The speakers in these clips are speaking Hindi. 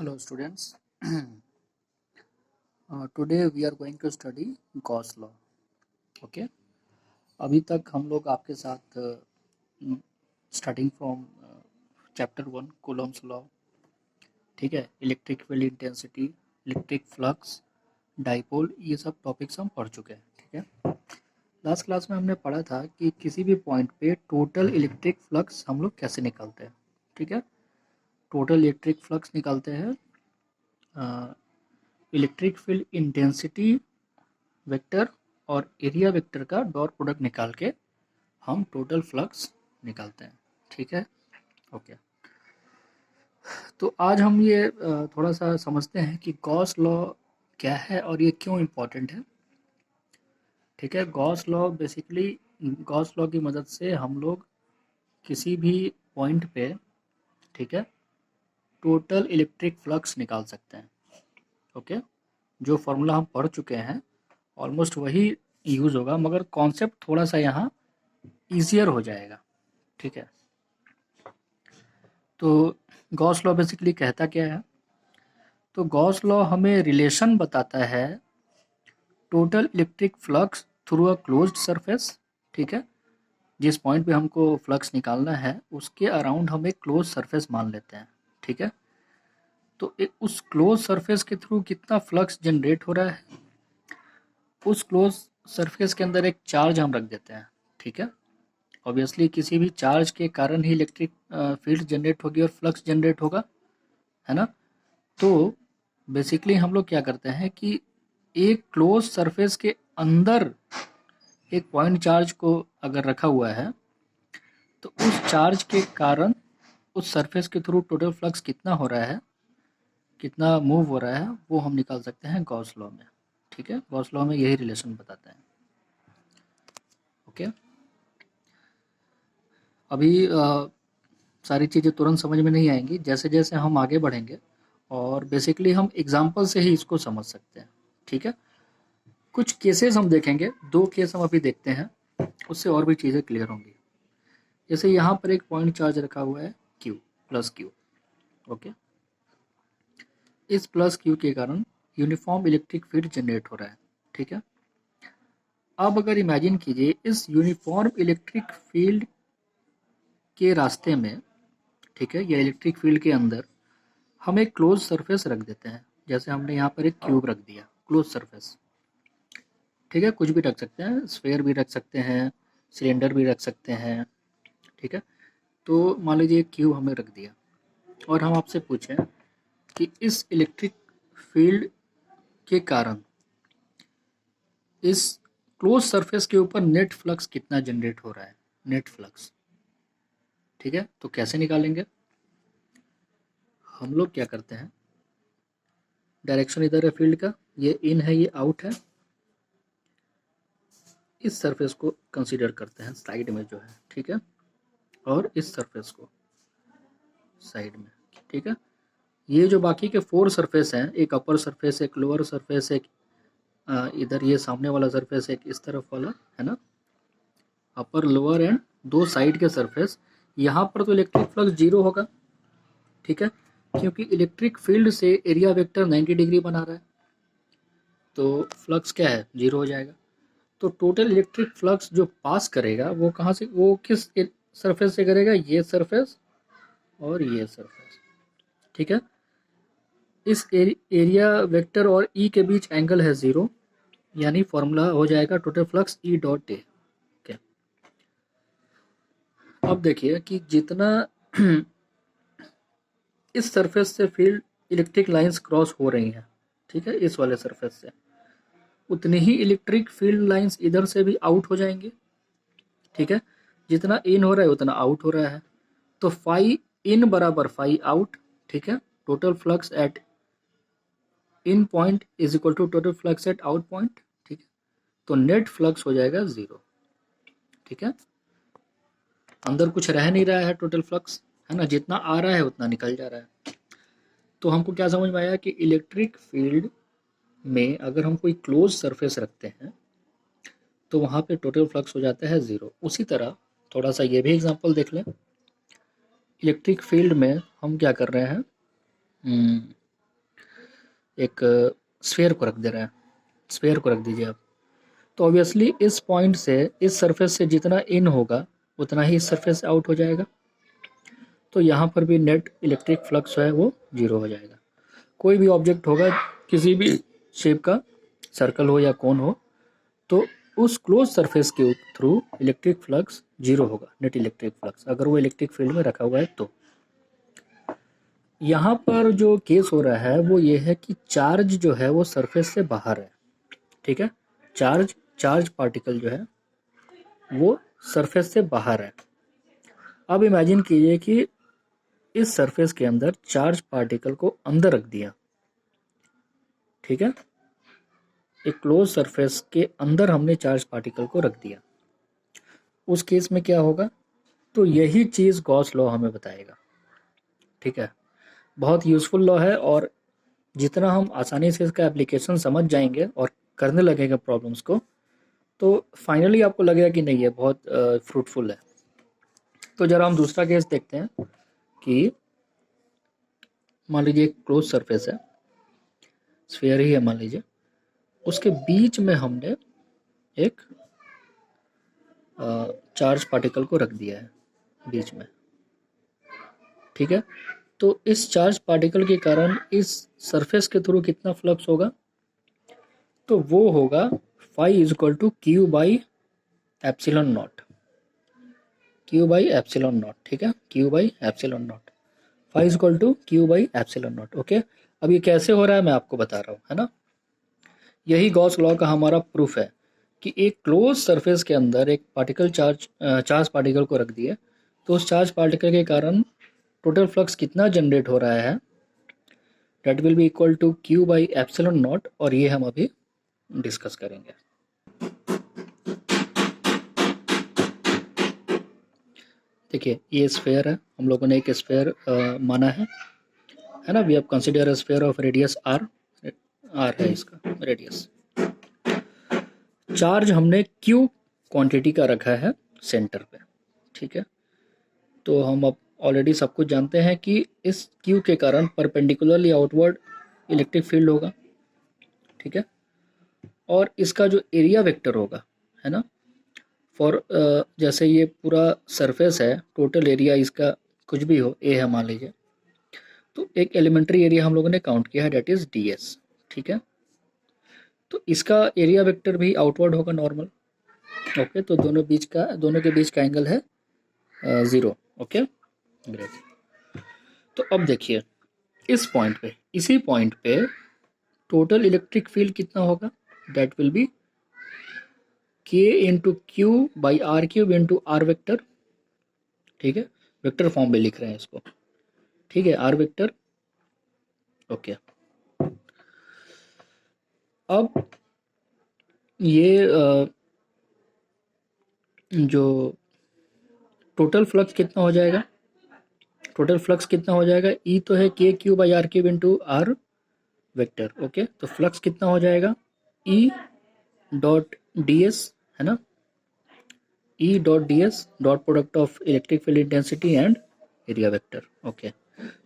Hello students. Today we are going to study Gauss law. Okay. अभी तक हम लोग आपके साथ starting from chapter 1 Coulomb's law, ठीक है, electric field intensity, electric flux, dipole, ये सब टॉपिक्स हम पढ़ चुके हैं। ठीक है, लास्ट क्लास में हमने पढ़ा था कि किसी भी पॉइंट पे टोटल इलेक्ट्रिक फ्लक्स हम लोग कैसे निकालते हैं। ठीक है, टोटल इलेक्ट्रिक फ्लक्स निकालते हैं इलेक्ट्रिक फील्ड इंटेंसिटी वेक्टर और एरिया वेक्टर का डॉट प्रोडक्ट निकाल के हम टोटल फ्लक्स निकालते हैं। ठीक है, ओके। तो आज हम ये थोड़ा सा समझते हैं कि गॉस लॉ क्या है और ये क्यों इम्पोर्टेंट है। ठीक है, Gauss law basically, Gauss law की मदद से हम लोग किसी भी पॉइंट पे, ठीक है, टोटल इलेक्ट्रिक फ्लक्स निकाल सकते हैं। ओके, जो फॉर्मूला हम पढ़ चुके हैं ऑलमोस्ट वही यूज़ होगा, मगर कॉन्सेप्ट थोड़ा सा यहाँ ईजियर हो जाएगा। ठीक है, तो गॉस लॉ बेसिकली कहता क्या है? तो गॉस लॉ हमें रिलेशन बताता है total electric flux through a closed surface. ठीक है, जिस पॉइंट पे हमको फ्लक्स निकालना है उसके अराउंड हम एक क्लोज सरफेस मान लेते हैं। ठीक है, तो एक उस क्लोज सरफेस के थ्रू कितना फ्लक्स जनरेट हो रहा है, उस क्लोज सरफेस के अंदर एक चार्ज हम रख देते हैं। ठीक है, ऑब्वियसली किसी भी चार्ज के कारण ही इलेक्ट्रिक फील्ड जनरेट होगी और फ्लक्स जनरेट होगा, है ना। तो बेसिकली हम लोग क्या करते हैं कि एक क्लोज सरफेस के अंदर एक पॉइंट चार्ज को अगर रखा हुआ है तो उस चार्ज के कारण उस सरफेस के थ्रू टोटल फ्लक्स कितना हो रहा है, कितना मूव हो रहा है, वो हम निकाल सकते हैं गॉस लॉ में। ठीक है, गॉस लॉ में यही रिलेशन बताते हैं। ओके, अभी सारी चीज़ें तुरंत समझ में नहीं आएंगी, जैसे जैसे हम आगे बढ़ेंगे और बेसिकली हम एग्जाम्पल से ही इसको समझ सकते हैं। ठीक है, कुछ केसेस हम देखेंगे, 2 केस हम अभी देखते हैं, उससे और भी चीज़ें क्लियर होंगी। जैसे यहाँ पर एक पॉइंट चार्ज रखा हुआ है Q, प्लस Q। ओके, इस प्लस Q के कारण यूनिफॉर्म इलेक्ट्रिक फील्ड जनरेट हो रहा है। ठीक है, अब अगर इमेजिन कीजिए इस यूनिफॉर्म इलेक्ट्रिक फील्ड के रास्ते में, ठीक है, या इलेक्ट्रिक फील्ड के अंदर हम एक क्लोज सरफेस रख देते हैं। जैसे हमने यहाँ पर एक क्यूब रख दिया, क्लोज सरफेस। ठीक है, कुछ भी रख सकते हैं, स्फेयर भी रख सकते हैं, सिलेंडर भी रख सकते हैं। ठीक है, तो मान लीजिए क्यूब हमें रख दिया और हम आपसे पूछें कि इस इलेक्ट्रिक फील्ड के कारण इस क्लोज सरफेस के ऊपर नेट फ्लक्स कितना जनरेट हो रहा है, नेट फ्लक्स। ठीक है, तो कैसे निकालेंगे? हम लोग क्या करते हैं, डायरेक्शन इधर है फील्ड का, ये इन है, ये आउट है। इस सरफेस को कंसीडर करते हैं साइड में जो है, ठीक है, और इस सरफेस को साइड में। ठीक है, ये जो बाकी के 4 सरफेस हैं, एक अपर सरफेस, एक लोअर सरफेस, एक इधर ये सामने वाला सरफेस, एक इस तरफ वाला, है ना, अपर लोअर एंड 2 साइड के सरफेस। यहाँ पर तो इलेक्ट्रिक फ्लक्स 0 होगा। ठीक है, क्योंकि इलेक्ट्रिक फील्ड से एरिया वेक्टर 90 डिग्री बना रहा है, तो फ्लक्स क्या है, 0 हो जाएगा। तो टोटल इलेक्ट्रिक फ्लक्स जो पास करेगा वो कहाँ से, वो किस सरफेस से करेगा, ये सरफेस और ये सरफेस। ठीक है, इस एरिया वेक्टर और ई के बीच एंगल है 0, यानी फॉर्मूला हो जाएगा total flux E dot A. अब देखिए कि जितना इस सरफेस से फील्ड इलेक्ट्रिक लाइंस क्रॉस हो रही हैं, ठीक है, इस वाले सरफेस से, उतनी ही इलेक्ट्रिक फील्ड लाइंस इधर से भी आउट हो जाएंगे। ठीक है, जितना इन हो रहा है उतना आउट हो रहा है, तो फाई इन बराबर फाई आउट। ठीक है, total flux at in point is equal to total flux at out point. ठीक है, तो नेट फ्लक्स हो जाएगा 0। ठीक है, अंदर कुछ रह नहीं रहा है, टोटल फ्लक्स, है ना, जितना आ रहा है उतना निकल जा रहा है। तो हमको क्या समझ में आया कि इलेक्ट्रिक फील्ड में अगर हम कोई क्लोज सरफेस रखते हैं तो वहाँ पे टोटल फ्लक्स हो जाता है 0। उसी तरह थोड़ा सा ये भी एग्जांपल देख लें। इलेक्ट्रिक फील्ड में हम क्या कर रहे हैं, एक स्फेयर को रख दे रहे हैं, स्फेयर को रख दीजिए आप, तो ऑब्वियसली इस पॉइंट से, इस सरफेस से जितना इन होगा उतना ही इस सरफेस से आउट हो जाएगा। तो यहाँ पर भी नेट इलेक्ट्रिक फ्लक्स है वो 0 हो जाएगा। कोई भी ऑब्जेक्ट होगा किसी भी शेप का, सर्कल हो या कोन हो, तो उस क्लोज सरफेस के थ्रू इलेक्ट्रिक फ्लक्स 0 होगा, नेट इलेक्ट्रिक फ्लक्स, अगर वो इलेक्ट्रिक फील्ड में रखा हुआ है तो। यहाँ पर जो केस हो रहा है वो ये है कि चार्ज जो है वो सरफेस से बाहर है, ठीक है। चार्ज पार्टिकल जो है वो सरफेस से बाहर है। अब इमेजिन कीजिए कि इस सरफेस के अंदर चार्ज पार्टिकल को अंदर रख दिया, ठीक है। एक क्लोज सरफेस के अंदर हमने चार्ज पार्टिकल को रख दिया, उस केस में क्या होगा? तो यही चीज़ गॉस लॉ हमें बताएगा, ठीक है। बहुत यूज़फुल लॉ है, और जितना हम आसानी से इसका एप्लीकेशन समझ जाएंगे और करने लगेंगे प्रॉब्लम्स को, तो फाइनली आपको लगेगा कि नहीं, ये बहुत फ्रूटफुल है। तो जरा हम दूसरा केस देखते हैं कि मान लीजिए एक क्लोज सरफेस है, स्फीयर ही है मान लीजिए, उसके बीच में हमने एक चार्ज पार्टिकल को रख दिया है बीच में, ठीक है। तो इस चार्ज पार्टिकल के कारण इस सरफेस के थ्रू कितना फ्लक्स होगा? तो वो होगा phi is equal to q by epsilon naught, q by epsilon naught, ठीक है, q by epsilon naught, phi is equal to q by epsilon naught, okay. अब ये कैसे हो रहा है मैं आपको बता रहा हूँ, है ना। यही गॉस लॉ का हमारा प्रूफ है कि एक क्लोज सरफेस के अंदर एक पार्टिकल चार्ज पार्टिकल को रख दिए, तो उस चार्ज पार्टिकल के कारण टोटल फ्लक्स कितना जनरेट हो रहा है, that will be equal to q by epsilon naught, और ये हम अभी डिस्कस करेंगे। देखिए ये स्फेयर है, हम लोगों ने एक स्फेयर माना है ना। We have consider a sphere of radius r है इसका रेडियस। चार्ज हमने क्यू क्वांटिटी का रखा है सेंटर पे, ठीक है। तो हम अब ऑलरेडी सब कुछ जानते हैं कि इस क्यू के कारण परपेंडिकुलरली आउटवर्ड इलेक्ट्रिक फील्ड होगा, ठीक है। और इसका जो एरिया वेक्टर होगा, है ना, फॉर जैसे ये पूरा सरफेस है, टोटल एरिया इसका कुछ भी हो, ए है मान लीजिए, तो एक एलिमेंट्री एरिया हम लोगों ने काउंट किया है, डेट इज डी एस, ठीक है। तो इसका एरिया वेक्टर भी आउटवर्ड होगा नॉर्मल, ओके। तो दोनों के बीच का एंगल है 0, ओके, ग्रेट। तो अब देखिए इस पॉइंट पे, इसी पॉइंट पे टोटल इलेक्ट्रिक फील्ड कितना होगा? That will be k into q by r cube into r vector, ठीक है। वेक्टर फॉर्म में लिख रहे हैं इसको, ठीक है, आर वेक्टर, ओके। अब ये जो टोटल फ्लक्स कितना हो जाएगा, टोटल फ्लक्स कितना हो जाएगा? ई तो है k q by r cube into r vector, okay. तो फ्लक्स कितना हो जाएगा? ई डॉट डी एस, है ना, E dot d s, dot product of electric field intensity and area vector, okay.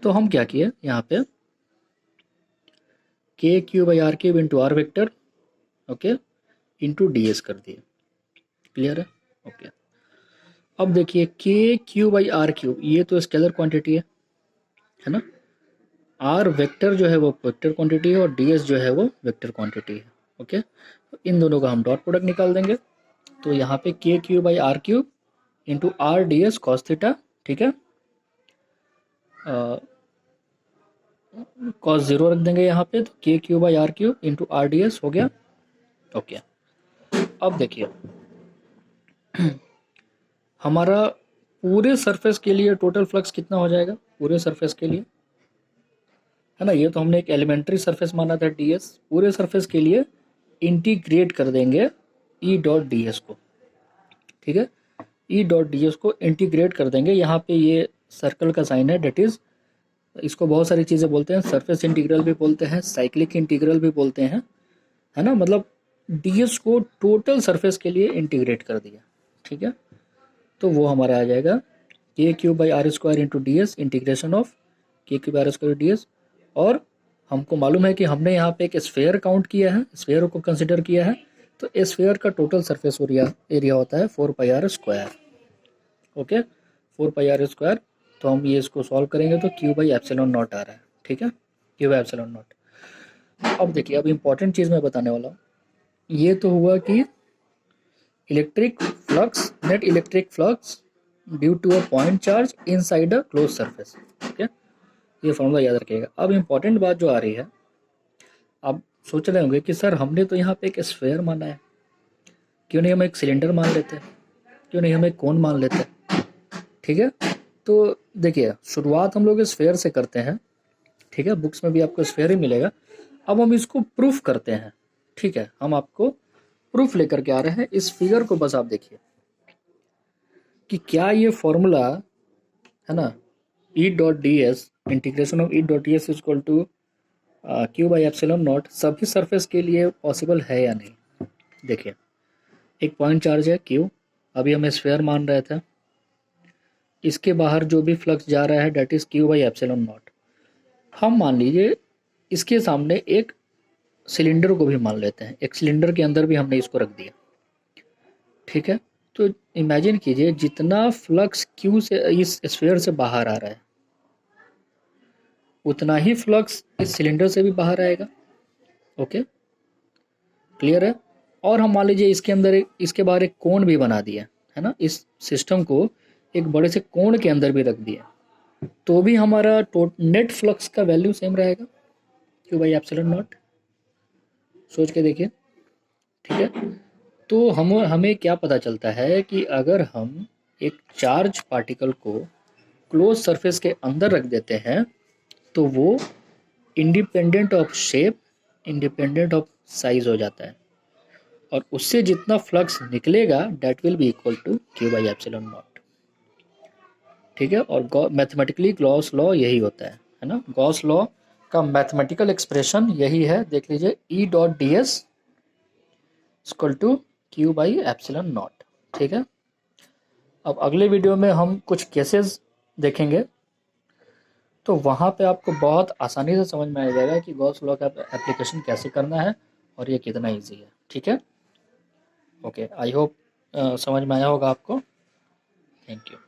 तो हम क्या किए यहाँ पे, k q by r cube into r vector, okay, into D s कर दिए, क्लियर है, ओके। अब देखिए के क्यू बाई आर क्यूब, ये तो स्केलर क्वांटिटी है ना। आर वेक्टर जो है वो वेक्टर क्वांटिटी है, और डी एस जो है वो वेक्टर क्वांटिटी है, ओके। तो इन दोनों का हम डॉट प्रोडक्ट निकाल देंगे। तो यहाँ पे k q by r cube into r d s cos theta, ठीक है, कॉस 0 रख देंगे यहाँ पे, तो k q by r cube into r d s हो गया, ओके। अब देखिए हमारा पूरे सरफेस के लिए टोटल फ्लक्स कितना हो जाएगा पूरे सरफेस के लिए, है ना। ये तो हमने एक एलिमेंट्री सरफेस माना था डी एस, पूरे सरफेस के लिए इंटीग्रेट कर देंगे ई डॉट डी एस को, ठीक है। ई डॉट डी एस को इंटीग्रेट कर देंगे, यहाँ पे ये सर्कल का साइन है, डेट इज, इसको बहुत सारी चीज़ें बोलते हैं, सरफेस इंटीग्रल भी बोलते हैं, साइक्लिक इंटीग्रल भी बोलते हैं, है ना। मतलब डी एस को टोटल सरफेस के लिए इंटीग्रेट कर दिया, ठीक है। तो वो हमारा आ जाएगा K cube by R square into D S, integration of K cube R square D S, और हमको मालूम है कि हमने यहाँ पे एक स्फेयर काउंट किया है, स्फेयर को कंसिडर किया है, तो स्फेयर का टोटल सरफेस एरिया होता है 4πr²। Okay, 4πr²। तो हम ये इसको सॉल्व करेंगे तो Q/ε0 आ रहा है, ठीक है, Q/ε0। अब देखिए, अब इम्पॉर्टेंट चीज़ मैं बताने वाला हूँ। ये तो हुआ कि electric flux, net electric flux due to a point charge inside a close surface. Okay, ये फॉर्मूला याद रखिएगा। अब इम्पॉर्टेंट बात जो आ रही है, आप सोच रहे होंगे कि सर हमने तो यहाँ पे एक स्फेयर माना है, क्यों नहीं हम एक सिलेंडर मान लेते, क्यों नहीं हम एक कोन मान लेते। ठीक है, तो देखिए शुरुआत हम लोग स्फेयर से करते हैं, ठीक है, बुक्स में भी आपको स्फेयर ही मिलेगा। अब हम इसको प्रूफ करते हैं, ठीक है, हम आपको प्रूफ लेकर के आ रहे हैं। इस फिगर को बस आप देखिए कि क्या ये फॉर्मूला है ना, E.ds, integration of E.ds is equal to Q/ε0 सभी सरफेस के लिए पॉसिबल है या नहीं। देखिए, एक पॉइंट चार्ज है Q, अभी हम स्फेयर मान रहे थे, इसके बाहर जो भी फ्लक्स जा रहा है डेट इज Q/ε0। हम मान लीजिए इसके सामने एक सिलेंडर को भी मान लेते हैं, एक सिलेंडर के अंदर भी हमने इसको रख दिया, ठीक है। तो इमेजिन कीजिए जितना फ्लक्स Q से इस स्फीयर से बाहर आ रहा है, उतना ही फ्लक्स इस सिलेंडर से भी बाहर आएगा। ओके, क्लियर है। और हम मान लीजिए इसके अंदर इसके बाहर एक कोण भी बना दिया है ना, इस सिस्टम को एक बड़े से कोण के अंदर भी रख दिया, तो भी हमारा नेट फ्लक्स का वैल्यू सेम रहेगा, Q/ε0। सोच के देखिए, ठीक है। तो हमें क्या पता चलता है कि अगर हम एक चार्ज पार्टिकल को क्लोज सरफेस के अंदर रख देते हैं तो वो independent of shape, independent of size हो जाता है, और उससे जितना फ्लक्स निकलेगा that will be equal to Q/ε0। ठीक है, और मैथमेटिकली गॉस लॉ यही होता है ना, गॉस लॉ का मैथमेटिकल एक्सप्रेशन यही है, देख लीजिए E.ds इक्वल टू Q/ε0। ठीक है, अब अगले वीडियो में हम कुछ केसेस देखेंगे, तो वहाँ पे आपको बहुत आसानी से समझ में आ जाएगा कि गॉस लॉ का एप्लीकेशन कैसे करना है और ये कितना इजी है। ठीक है, ओके, आई होप समझ में आया होगा आपको। Thank you.